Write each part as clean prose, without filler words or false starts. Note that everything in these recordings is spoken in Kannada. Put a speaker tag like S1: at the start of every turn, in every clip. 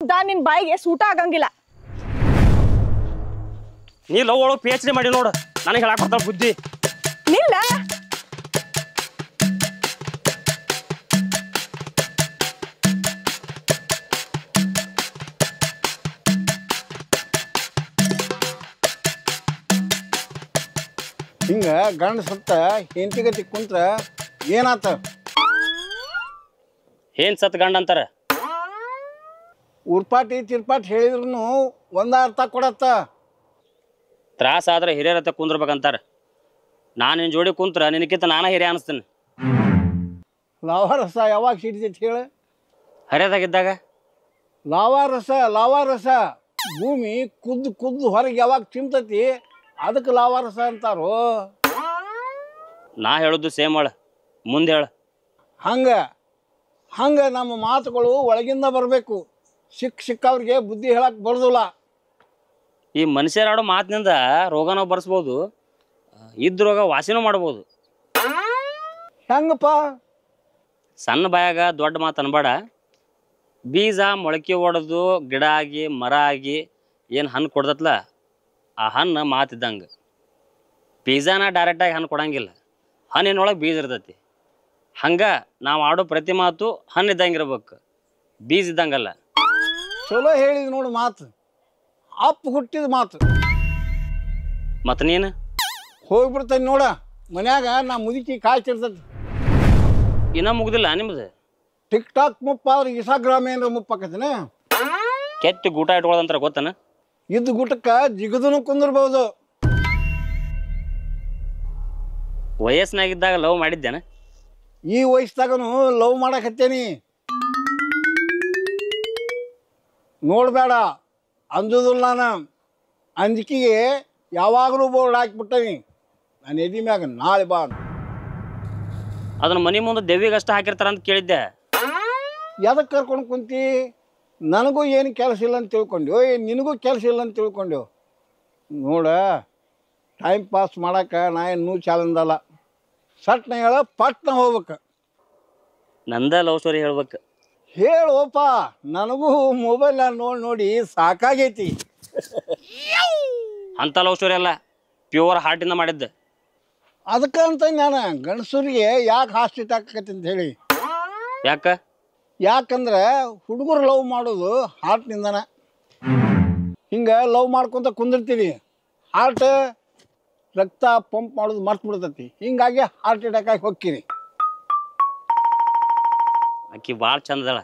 S1: ಶಬ್ದ ನಿನ್ ಬಾಯಿಗೆ ಸೂಟ ಆಗಂಗಿಲ್ಲ.
S2: ನೀ ಲವ್ ಒಳಗೆ PhD ಮಾಡಿ ನೋಡು, ನನಗೆ ಹೇಳಕ್ ಬರ್ತಾಳ ಬುದ್ಧಿ.
S1: ನಿಲ್ಲ
S3: ಹಿಂಗ ಗಂಡ ಸತ್ತ ಹೆಂಡತಿಗತಿ ಕುಂತ್ರ ಏನಾತ?
S2: ಏನ್ ಸತ್ ಗಂಡ ಅಂತಾರ?
S3: ಉರ್ಪಾಟಿ ತಿರ್ಪಾಟಿ ಹೇಳಿದ್ರು ಒಂದ ಅರ್ಥ ಕೊಡತ್ತ.
S2: ತ್ರಾಸ ಆದ್ರೆ ಹಿರಿಯರ ಹತ್ತ ಕುಂದ್ರಬೇಕಂತಾರ. ನಾನು ನಿನ್ ಜೋಡಿ ಕುಂತ್ರ ನಿನಕ್ಕಿಂತ ನಾನ ಹಿರಿಯ ಅನಿಸ್ತೀನಿ.
S3: ಲಾವಾರಸ ಯಾವಾಗ ಸಿಡ್ತೈತಿ ಹೇಳ?
S2: ಹರಿಯದಾಗಿದ್ದಾಗ.
S3: ಲಾವಾರಸ ಭೂಮಿ ಕುದ್ದು ಕುದ್ದು ಹೊರಗೆ ಯಾವಾಗ ಚಿಮ್ತತಿ ಅದಕ್ಕೆ ಲಾವಾರಸ ಅಂತಾರೋ.
S2: ನಾ ಹೇಳುದು ಸೇಮ್ ಹೇಳ, ಮುಂದೆ ಹೇಳ.
S3: ಹಂಗ ನಮ್ಮ ಮಾತುಗಳು ಒಳಗಿಂದ ಬರಬೇಕು. ಸಿಕ್ಕವ್ರಿಗೆ ಬುದ್ಧಿ ಹೇಳಕ್ ಬರೋದಿಲ್ಲ.
S2: ಈ ಮನುಷ್ಯರಾಡೋ ಮಾತಿನಿಂದ ರೋಗನೂ ಬರ್ಸ್ಬೋದು, ಇದ್ದ ರೋಗ ವಾಸಿನೂ ಮಾಡ್ಬೋದು.
S3: ಹೆಂಗಪ್ಪ?
S2: ಸಣ್ಣ ಬಾಯಾಗ ದೊಡ್ಡ ಮಾತು ಅನ್ಬೇಡ. ಬೀಜ ಮೊಳಕೆ ಹೊಡೆದು ಗಿಡ ಆಗಿ ಮರ ಆಗಿ ಏನು ಹಣ್ಣು ಕೊಡ್ದತ್ಲ, ಆ ಹಣ್ಣು ಮಾತಿದ್ದಂಗೆ. ಬೀಜನ ಡೈರೆಕ್ಟಾಗಿ ಹಣ್ಣು ಕೊಡಂಗಿಲ್ಲ, ಹಣ್ಣಿನೊಳಗೆ ಬೀಜ ಇರ್ತೈತಿ. ಹಂಗೆ ನಾವು ಆಡೋ ಪ್ರತಿ ಮಾತು ಹಣ್ಣು ಇದ್ದಂಗೆ ಇರ್ಬೇಕು, ಬೀಜ ಇದ್ದಂಗಲ್ಲ.
S3: ಚಲೋ ಹೇಳಿದ್ ನೋಡು ಮಾತು, ಅಪ್ಪ ಹುಟ್ಟಿದ ಮಾತು.
S2: ಮತ್ತು ನೀನು
S3: ಹೋಗ್ಬಿಡ್ತಾನೆ ನೋಡ, ಮನ್ಯಾಗ ನಾ ಮುದುಕಿ ಕಾಯ್ತಿರ್ತೈತಿ.
S2: ಇನ್ನೂ ಮುಗ್ದಿಲ್ಲ ನಿಮ್ದು?
S3: ಟಿಕ್ ಟಾಕ್ ಮುಪ್ಪ ಆದ್ರೆ ಇನ್ಸ್ಟಾಗ್ರಾಮ್ ಏನಾರ ಮುಪ್ಪಾಕತಿನ?
S2: ಕೆಟ್ಟ ಗೂಟ ಇಟ್ಕೊಳ್ಳೋದಂತಾರ ಗೊತ್ತನ?
S3: ಇದ್ದ ಗೂಟಕ್ಕೆ ಜಿಗದನು ಕುಂದಿರ್ಬೋದು.
S2: ವಯಸ್ಸಿನಾಗಿದ್ದಾಗ ಲವ್ ಮಾಡಿದ್ದೇನೆ?
S3: ಈ ವಯಸ್ಸಾಗನು ಲವ್ ಮಾಡಕತ್ತೇನಿ. ನೋಡ್ಬೇಡ ಅಂಜುದಿಲ್ಲ. ನಾನು ಅಂಜಿಕೆಗೆ ಯಾವಾಗಲೂ ಬೋರ್ಡ್ ಹಾಕಿಬಿಟ್ಟನಿ ನಾನು ಎದಿ ಮ್ಯಾಗ, ನಾಳೆ ಬಾ.
S2: ಅದನ್ನ ಮನೆ ಮುಂದೆ ದೆವ್ವಿಗೆ ಅಷ್ಟು ಹಾಕಿರ್ತಾರ ಅಂತ ಕೇಳಿದ್ದೆ.
S3: ಎದಕ್ಕೆ ಕರ್ಕೊಂಡು ಕುಂತಿ? ನನಗೂ ಏನು ಕೆಲಸ ಇಲ್ಲ ಅಂತ ತಿಳ್ಕೊಂಡ್ಯೋ, ನಿನಗೂ ಕೆಲಸ ಇಲ್ಲ ಅಂತ ತಿಳ್ಕೊಂಡ್ಯೋ? ನೋಡ, ಟೈಮ್ ಪಾಸ್ ಮಾಡಕ್ಕೆ ನಾ ಇನ್ನೂ ಚಾಲಂದಲ್ಲ. ಸಟ್ನ ಹೇಳ, ಪಟ್ನ ಹೋಗ್ಬೇಕು.
S2: ನಂದ ಲವ್ ಸ್ಟೋರಿ ಹೇಳ್ಬೇಕು.
S3: ಹೇಳೋಪ, ನನಗೂ ಮೊಬೈಲ್ ನೋಡಿ ಸಾಕಾಗೈತಿ.
S2: ಅಂತ ಲವ್ ಸ್ಟೋರಿ ಅಲ್ಲ, ಪ್ಯೂರ್ ಹಾರ್ಟಿಂದ ಮಾಡಿದ್ದೆ.
S3: ಅದಕ್ಕಂತ ನಾನು ಗಂಡಸರಿಗೆ ಯಾಕೆ ಹಾಸ್ಟಿಟ್ ಹಾಕಕತ್ತಿ ಅಂತ ಹೇಳಿ. ಯಾಕಂದ್ರೆ ಹುಡುಗರು ಲವ್ ಮಾಡೋದು ಹಾರ್ಟ್ನಿಂದನ. ಹಿಂಗೆ ಲವ್ ಮಾಡ್ಕೊತ ಕುಂದಿರ್ತೀವಿ, ಹಾರ್ಟ್ ರಕ್ತ ಪಂಪ್ ಮಾಡೋದು ಮರ್ತು ಬಿಡ್ತೈತಿ. ಹಿಂಗಾಗಿ ಹಾರ್ಟ್ ಅಟ್ಯಾಕ್ ಆಗಿ ಹೋಗ್ತೀನಿ.
S2: ಆಕಿ ಭಾಳ ಚಂದದಳ.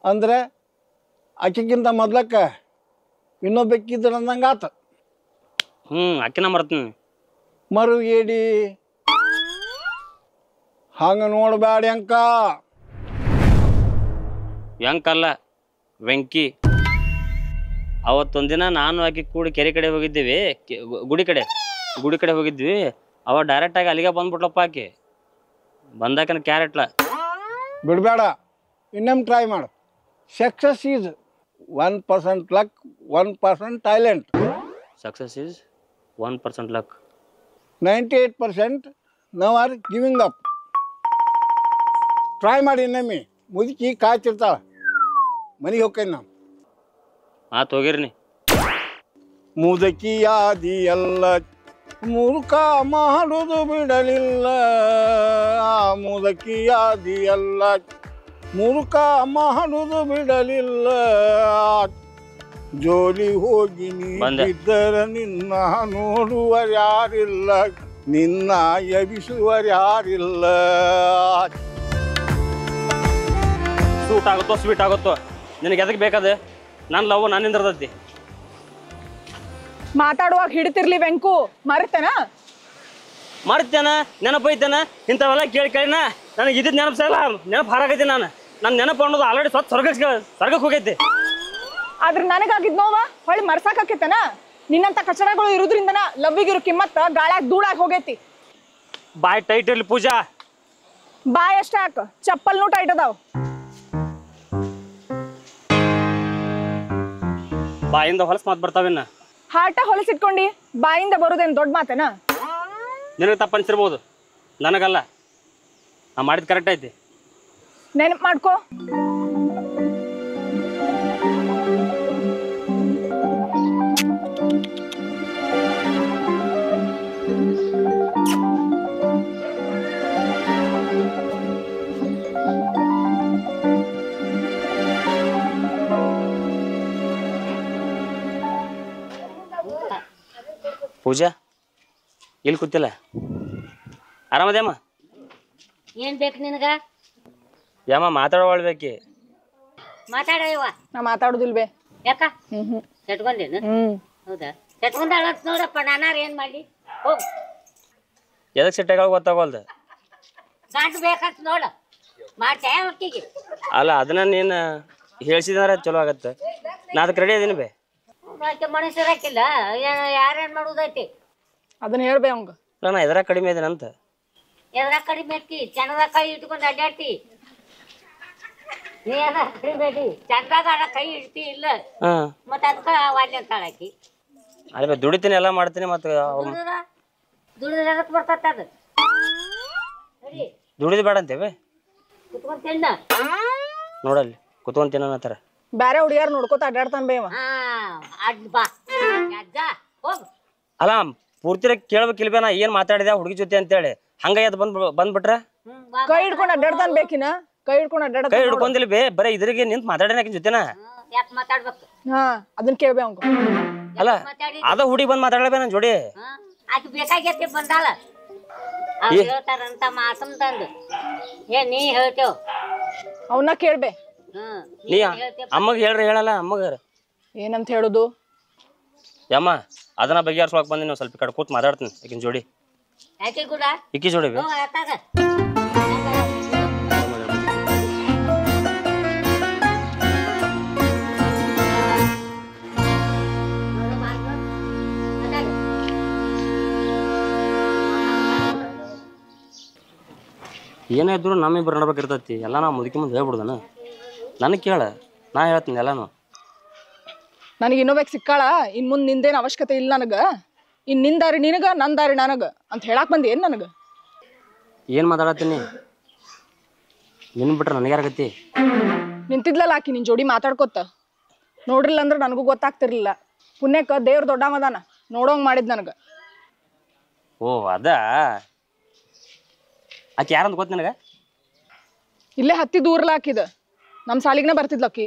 S3: ಅಂದರೆ ಆಕಿಗಿಂತ ಮೊದ್ಲಕ್ಕೆ ಇನ್ನೊಬ್ಬಕ್ಕಿದ್ರು ಅಂದಂಗೆ ಆತ.
S2: ಆಕಿನ ಮರ್ತೀನಿ.
S3: ಮರು ಏಡಿ ಹಂಗೆ ನೋಡಬೇಡಿ ಅಂಕ.
S2: ಯಂಕಲ್ಲ, ವೆಂಕಿ. ಅವತ್ತೊಂದಿನ ನಾನು ಆಕಿ ಕೂಡಿ ಕೆರೆ ಕಡೆ ಹೋಗಿದ್ದೀವಿ, ಗುಡಿ ಕಡೆ ಹೋಗಿದ್ವಿ. ಅವ ಡೈರೆಕ್ಟಾಗಿ ಅಲ್ಲಿಗೆ ಬಂದ್ಬಿಟ್ಲಪ್ಪ. ಆಕಿ ಬಂದಾಕನ ಕ್ಯಾರೆಟ್ಲ.
S3: ಬಿಡಬೇಡ, ಇನ್ನೊಮ್ಮೆ ಟ್ರೈ ಮಾಡು. Success is 1% luck, 1% talent.
S2: Success is 1% luck,
S3: 98% ನಾವು ಆರ್ ಗಿವಿಂಗ್ ಅಪ್. ಟ್ರೈ ಮಾಡಿ ಇನ್ನೊಮ್ಮೆ. ಮುದುಕಿ ಕಾಯ್ತಿರ್ತಾಳ, ಮನೆಗೆ ಹೋಗ್ತೇನೆ ನಾವು.
S2: ಆತು ಹೋಗಿರ್ನಿ.
S3: ಮುದುಕಿಯಾದಿ ಎಲ್ಲ ಮೂರ್ಖ ಮಾಡುವುದು ಬಿಡಲಿಲ್ಲ. ಮುದುಕಿಯಾದಿ ಎಲ್ಲ ಮೂರ್ಖ ಮಾಡುವುದು ಬಿಡಲಿಲ್ಲ. ಜೋಲಿ ಹೋಗಿ ನೀಡಿದ್ದರ ನಿನ್ನ ನೋಡುವರ್ಯಾರಿಲ್ಲ, ನಿನ್ನ ಎಬಿಸುವರ್ಯಾರಿಲ್ಲ.
S2: ಸೂಟ್ ಆಗುತ್ತೋ ಸ್ವೀಟ್ ಆಗುತ್ತೋ ನಿನಗೆ ಎದಕ್ಕೆ ಬೇಕಾದೆ? ನನ್ನ ಲವ್ ನನ್ನಿಂದ ಇರ್ತೈತಿ.
S1: ಮಾತಾಡುವಾಗ ಹಿಡಿತಿರ್ಲಿ ವೆಂಕು, ಮರ್ತೇನ?
S2: ನೆನಪೈತೇನ? ಇಂಥವೆಲ್ಲ ಕೇಳಿನ ನನಗೆ ಇದ್ದಿದ್ದು ನೆನಪು ಹಾರಾಗೈತಿ. ನನ್ನ ನೆನಪು ಅನ್ನೋದು ಆಲ್ರೆಡಿ ಸ್ವರ್ಗಕ್ಕೆ ಹೋಗೈತಿ.
S1: ಆದ್ರೆ ನನಗಾಗಿದ್ ನೋವ ಹೊಳ್ಳಿ ಮರ್ಸಾಕತ್ತೇನ? ನಿನ್ನಂತ ಕಚಡಗಳು ಇರೋದ್ರಿಂದನ ಲವ್ವಿಗಿರೋ ಕಿಮ್ಮತ್ತ ಗಾಳ್ಯಾಗ ಧೂಳಾಗಿ ಹೋಗೈತಿ.
S2: ಬಾಯ್ ಟೈಟ್ ಇರ್ಲಿ ಪೂಜಾ.
S1: ಬಾಯ್ ಅಷ್ಟೇ ಹಾಕ, ಚಪ್ಪಲ್ನೂ ಟೈಟ್ ಅದಾವ.
S2: ಬಾಯಿಂದ ಹೊಲಸ್ ಮಾತು ಬರ್ತಾವಿನ್ನ.
S1: ಹಾಟ ಹೊಲಸಿಟ್ಕೊಂಡಿ ಬಾಯಿಂದ ಬರೋದೇನು ದೊಡ್ಡ ಮಾತೇನ?
S2: ನಿನಗೆ ತಪ್ಪು ಅನ್ಸಿರ್ಬೋದು, ನನಗಲ್ಲ. ನಾ ಮಾಡಿದ್ ಕರೆಕ್ಟ್ ಐತಿ.
S1: ನೆನಪು ಮಾಡ್ಕೋ.
S2: ಪೂಜಾ ಇಲ್ಲಿ ಕೂತಿಲ್ಲ ಆರಾಮದೇಮ್ಮ
S4: ಏನ್ ಬೇಕು ನಿನಗ
S2: ಯಮ್ಮ ಮಾತಾಡೋಳ್ಬೇಕಿ
S4: ಮಾತಾಡವ
S1: ನಾ ಮಾತಾಡುದಿಲ್ವೇ
S4: ಯಾಕ
S1: ಹ್ಮ್
S4: ಕೆಟ್ಕೊಂಡೇನು ಹೌದಾ ಕೆಟ್ಕೊಂಡಾಳ ನೋಡಪ್ಪ ನಾನಾರ ಏನ್ ಮಾಡ್ಲಿ ಹೋಗ್
S2: ಎದಕ್ಕೆ ಸಿಟ್ಟಾಗ ಗೊತ್ತಾಗೋಲ್ದು
S4: ಗಂಟು ಬೇಕಂತ ನೋಡ ಮಾಡ್ತೇ ಒಟ್ಟಿಗೆ
S2: ಅಲ್ಲ ಅದನ್ನ ನೀನು ಹೇಳ್ಸಿದ್ರೆ ಚಲೋ ಆಗತ್ತೆ ನಾ ಅದಕ್ಕೆ ರೆಡಿ ಅದೀನಿ ಬೇ
S4: ಆಕೆ ಮನುಷ್ಯರಾಕಿಲ್ಲ ಯಾರೇನ್ ಮಾಡುದೈತಿ
S1: ಅದನ್ನ ಹೇಳ್ಬೇ ಅವಂಗ
S2: ಇಲ್ಲ ನಾ ಎದ್ರಾಗ ಕಡಿಮೆ ಇದೀನಂತ
S4: ಎದ್ರ ಕಡಿಮೆ ಐತಿ ಚಂದದ ಕೈ ಇಟ್ಕೊಂಡು ಅಡ್ಡಾಡ್ತಿ ನೀ ಅದ ಕಡಿಮೆ ಐತಿ ಚಂದಾಗ ಕೈ ಇಡ್ತಿ ಇಲ್ಲ
S2: ಹಾಂ
S4: ಮತ್ತ ಅದಕ್ಕ ವಾಲ್ಯ ಅಂತಾಳ ಆಕಿ
S2: ಅಲ್ಲ ಬೇ ದುಡಿತೀನಿ ಎಲ್ಲ ಮಾಡ್ತೀನಿ ಮತ್ತು
S4: ದುಡಿದ್ರ ಅದಕ್ಕೆ ಬರ್ತತ್ತ ಅದು ಸರಿ
S2: ದುಡಿದು ಬೇಡ ಅಂತೇವೆ
S4: ಕುತ್ಕೊಂಡ್ ತಿನ್ನ
S2: ನೋಡಲ್ಲಿ ಕುತ್ಕೊಂಡ್ ತಿನ್ನೋಣತ್ತಾರ
S1: ಬ್ಯಾರೆ ಹುಡುಗಿಯಾರು ನೋಡ್ಕೋತ ಅಡ್ಡಾಡ್ತಾನ ಬೇವ
S4: ಹಾ ಅಡ್ ಬಾ ಅಜ್ಜ ಹೋಗ್
S2: ಅಲ್ಲ ಪೂರ್ತಿ ಕೇಳ್ಬೇಕಿಲ್ಬೇ ನಾ ಏನು ಮಾತಾಡಿದೆ ಹುಡುಗಿ ಜೊತೆ ಅಂತೇಳಿ ಹಂಗ ಎದ್ದು ಬಂದ್ಬಿಟ್ರೆ
S4: ಬಾ
S1: ಕೈ ಹಿಡ್ಕೊಂಡ್ ಅಡ್ಡಾಡ್ತಾನ ಬೇಕಿನ ಕೈ ಹಿಡ್ಕೊಂಡ್
S2: ಕೈ
S1: ಅಡ್ಡಾಡ್ತಾನ
S2: ಹಿಡ್ಕೊಂದಿಲ್ಲ ಬೇ ಬರೀ ಇದ್ರಿಗೆ ನಿಂತು ಮಾತಾಡೇನ ಆಕಿನ ಜೊತೆನ
S4: ಯಾಕೆ ಮಾತಾಡ್ಬೇಕು
S1: ಹಾ ಅದನ್ನ ಕೇಳ್ಬೇ ಅವಂಗ
S2: ಅಲ್ಲ
S4: ಮಾತಾಡಿ
S2: ಅದ ಹುಡುಗಿ ಬಂದು ಮಾತಾಡಲೇ ನನ್ನ ಜೋಡಿ
S4: ಆಕೆ ಬೇಕಾಗೈತಿ ಬಂದಾಳ ಅವ್ರು ಹೇಳ್ತಾರಂತ ಮಾತಂತಂದು ಏನ್ ನೀ ಹೇಳ್ತೇವ್
S1: ಅವನ್ನ ಕೇಳ್ಬೇ
S2: ನೀ ಅಮ್ಮಗೆ ಹೇಳ್ರಿ ಹೇಳಲ್ಲ ಅಮ್ಮಗ
S1: ಏನಂತ ಹೇಳುದು
S2: ಯಮ್ಮ ಅದನ್ನ ಬಗೆಹರಿಸೋಕೆ ಬಂದಿ ನೀವು ಸ್ವಲ್ಪ ಕಡೆ ಕೂತ್ ಮಾತಾಡ್ತೀನಿ ಆಕಿನ ಜೋಡಿ
S4: ಯಾಕೆ ಕೂಡ
S2: ಇಕ್ಕಿ ಜೋಡಿ ಬೇ
S4: ಆತಾಗ
S2: ಏನೇ ಇದ್ರು ನಮ್ಮಿಬ್ಬರು ನಡ್ಬೇಕಿರ್ತೈತಿ ಎಲ್ಲ ನಾ ಮುದುಕಿ ಮುಂದೆ ಹೇಳ್ಬಿಡ್ದನ ನನಗೆ ಕೇಳ ನಾ ಹೇಳ್ತೀನಿ ಎಲ್ಲಾನು
S1: ನನಗೆ ಇನ್ನೊಬ್ಬಾಕ್ ಸಿಕ್ಕಾಳ ಇನ್ ಮುಂದ್ ನಿಂದೇನ್ ಅವಶ್ಯಕತೆ ಇಲ್ಲ ನನಗ ಇನ್ ನಿನ್ ದಾರಿ ನಿನಗ ನನ್ ದಾರಿ ನನಗ ಅಂತ ಹೇಳಾಕ್ ಬಂದಿ ಏನ್ ನನಗ
S2: ಏನು ಮಾತಾಡತ್ತೀನಿ ನಿನ್ನ ಬಿಟ್ರೆ ನನಗೆ ಯಾರಾಗತ್ತಿ
S1: ನಿಂತಿದ್ಲಲ್ಲ ಆಕಿ ನಿನ್ ಜೋಡಿ ಮಾತಾಡ್ಕೊತ ನೋಡ್ರಿಲ್ಲ ಅಂದ್ರೆ ನನಗೂ ಗೊತ್ತಾಗ್ತಿರ್ಲಿಲ್ಲ ಪುಣ್ಯಕ್ಕ ದೇವ್ರ ದೊಡ್ಡವದಾನ ನೋಡೋಂಗ್ ಮಾಡಿದ್ ನನಗ
S2: ಓ ಅದ ಆಕೆ ಯಾರಂತ ಗೊತ್ತ ನನಗೆ
S1: ಇಲ್ಲೇ ಹತ್ತಿ ದೂರಲ್ಲ ಹಾಕಿದ ನಮ್ಮ ಸಾಲಿಗ್ನ ಬರ್ತಿದ್ಲ ಆಕಿ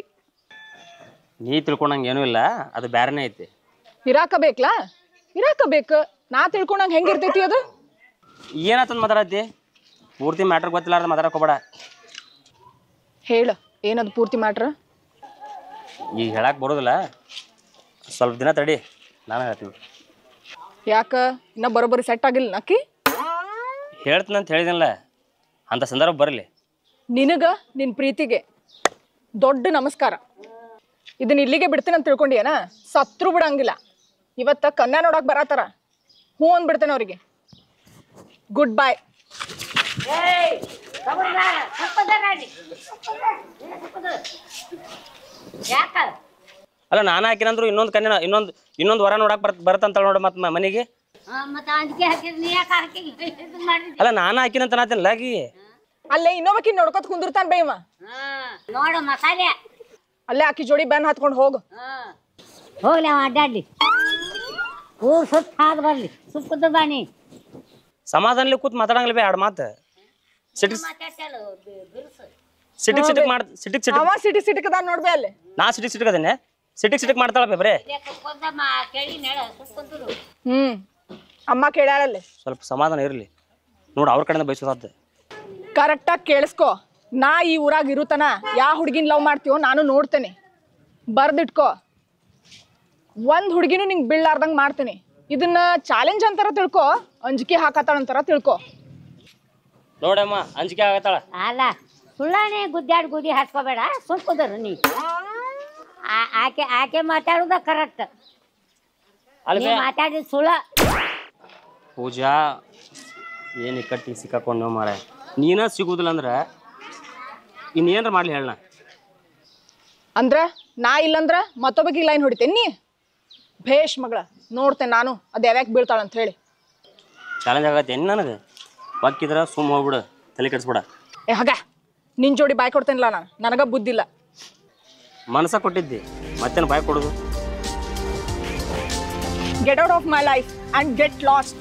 S2: ನೀ ತಿಳ್ಕೊಂಡಂಗೆ ಏನೂ ಇಲ್ಲ ಅದು ಬೇರೆನೇ ಐತಿ
S1: ಇರಾಕ ಬೇಕ್ಲಾ ಇರಾಕ ಬೇಕು ನಾ ತಿಳ್ಕೊಂಡಂಗೆ ಹೆಂಗಿರ್ತೈತಿ ಅದು
S2: ಏನಾತಂದು ಮಾತಾಡತ್ತಿ ಪೂರ್ತಿ ಮ್ಯಾಟ್ರ್ ಗೊತ್ತಿಲ್ಲಾರ್ದ ಮಾತಾಡಕ್ಕೆ ಹೋಗ್ಬೇಡ
S1: ಹೇಳ ಏನದು ಪೂರ್ತಿ ಮ್ಯಾಟ್ರ
S2: ಈಗ ಹೇಳಕ್ಕೆ ಬರೋದಿಲ್ಲ ಸ್ವಲ್ಪ ದಿನ ತಡಿ ನಾನು ಹೇಳ್ತೀನಿ
S1: ಯಾಕ ಇನ್ನ ಬರೋಬ್ಬರಿ ಸೆಟ್ ಆಗಿಲ್ಲ ಅಕ್ಕಿ
S2: ಹೇಳ್ತೀನಿ ಅಂತ ಹೇಳಿದಿನಲ್ಲ ಅಂಥ ಸಂದರ್ಭ ಬರಲಿ
S1: ನಿನಗ ನಿನ್ ಪ್ರೀತಿಗೆ ದೊಡ್ಡ ನಮಸ್ಕಾರ ಇದನ್ನ ಇಲ್ಲಿಗೆ ಬಿಡ್ತೀನಿ ಅಂತ ತಿಳ್ಕೊಂಡಿಯೇನ ಸತ್ರು ಬಿಡಂಗಿಲ್ಲ ಇವತ್ತ ಕನ್ಯಾ ನೋಡಕ್ ಬರತಾರ ಹ್ಞೂ ಅಂದ್ಬಿಡ್ತೇನೆ ಅವ್ರಿಗೆ ಗುಡ್ ಬಾಯ್
S4: ಯಾಕ
S2: ಅಲ್ಲ ನಾನು ಹಾಕಿನಂದ್ರು ಇನ್ನೊಂದು ಕನ್ಯಾ ಇನ್ನೊಂದು ವರ ನೋಡಕ್ಕೆ ಬರ್ತಂತ ನೋಡ ಮತ್ತೆ ಮನೆಗೆ
S4: ಮತ್ತ ಅಂಜಿಕೆ ಹಾಕಿದ್ ನೀ ಯಾಕೆ ಹಾಕಿ ಮಾಡಿದ್ರಿ
S2: ಅಲ್ಲ ನಾನು ಹಾಕಿನಂತ ನಾತಿನಲ್ಲ ಆಕಿ
S1: ಅಲ್ಲೇ ಇನ್ನೊಬ್ಬಕಿ ನೋಡ್ಕೊತ ಕುಂದಿರ್ತಾನ ಬೇವ
S4: ನೋಡು ಮಸಾಲೆ
S1: ಅಲ್ಲೇ ಆಕಿ ಜೋಡಿ ಬ್ಯಾನ್ ಹತ್ಕೊಂಡು ಹೋಗು
S4: ಹೋಗ್ಲಿ ಅವ ಅಡ್ಡಾಡ್ಲಿ ಊರ್ ಸುತ್ತ ಹಾದ್ ಬರ್ಲಿ ಸುತ್ತ ಬಾನಿ
S2: ಸಮಾಧಾನಲಿ ಕೂತ್ ಮಾತಾಡಂಗಿಲ್ಲ ಬೇ ಎರಡು ಮಾತು ಸಿಟಿಕ್ ಸಿಟಿಕ್
S1: ಅವ ಸಿಟಿ ಸಿಟಿಕದಾನ ನೋಡ್ಬೇ ಅಲ್ಲಿ
S2: ನಾ ಸಿಟಿಕ್ ಅದೇನೆ ಸಿಟಿಕ್ ಮಾಡ್ತಾಳ ಬೇ ಬರೇ
S4: ಕೇಳಿ ನೆಳ ಸುತ್ಕೊಂತರು
S1: ಅಮ್ಮ ಕೇಳ್ಯಾಳಲ್ಲಿ
S2: ಸ್ವಲ್ಪ ಸಮಾಧಾನ ಇರಲಿ ನೋಡು ಅವ್ರ ಕಡೆಯಿಂದ ಬಯಸೋದಾದ
S1: ಕರೆಕ್ಟಾಗಿ ಕೇಳಿಸ್ಕೊ ನಾ ಈ ಊರಾಗ ಇರುತನ ಯಾ ಹುಡುಗಿನ ಲವ್ ಮಾಡ್ತೀವೋ ನಾನು ನೋಡ್ತೇನೆ ಬರ್ದಿಟ್ಕೋ ಒಂದ್ ಹುಡುಗಿನೂ ನಿಂಗೆ ಬೀಳಾರ್ದಂಗೆ ಮಾಡ್ತೇನೆ ಇದನ್ನ ಚಾಲೆಂಜ್ ಅಂತಾರ ತಿಳ್ಕೊ ಅಂಜಿಕೆ ಹಾಕತ್ತಾಳಂತಾರ ತಿಳ್ಕೊ
S2: ನೋಡಮ್ಮ ಅಂಜಿಕೆ ಆಗತ್ತಾಳ
S4: ಅಲ್ಲ ಸುಳ್ಳಾನೆ ಗುದ್ದಾಡಿ ಗುದಿ ಹಾಸ್ಕೋಬೇಡ ಸುಮ್ಕುದರು ನೀ ಆಕೆ ಆಕೆ ಮಾತಾಡುದ ಕರೆಕ್ಟ್
S2: ಅಲ್ಲಿ
S4: ಮಾತಾಡಿದ ಸುಳ್ಳ
S2: ಪೂಜಾ ಏನು ಕಟ್ಟಿ ಸಿಕ್ಕಾಕೊಂಡು ಮಾರ ನೀನ ಸಿಗುದಿಲ್ಲ ಅಂದ್ರೆ ಇನ್ನೇನ್ರ ಮಾಡ್ಲಿ ಹೇಳ
S1: ಅಂದ್ರ ನಾ ಇಲ್ಲಂದ್ರ ಮತ್ತೊಬ್ಬಗೆ ಲೈನ್ ಹೊಡಿತೇನೆ ನೀ ಭೇಷ್ ಮಗಳ ನೋಡ್ತೇನೆ ನಾನು ಅದು ಯಾವ್ಯಾಕೆ ಬೀಳ್ತಾಳಂತ ಹೇಳಿ
S2: ಚಾಲೆಂಜ್ ಆಗತ್ತೆ ಏನು ನನಗೆ ಬಕ್ಕಿದ್ರೆ ಸುಮ್ಮ ಹೋಗ್ಬಿಡು ತಲೆ ಕೆಡಿಸ್ಬಿಡ
S1: ಏ ಹಾಗ ನಿನ್ ಜೋಡಿ ಬಾಯ್ ಕೊಡ್ತೇನಿಲ್ಲ ನಾನು ನನಗ ಬುದ್ಧಿಲ್ಲ
S2: ಮನಸ್ಸ ಕೊಟ್ಟಿದ್ದಿ ಮತ್ತೇನು ಬಾಯ್ ಕೊಡೋದು
S1: get out of my life and get lost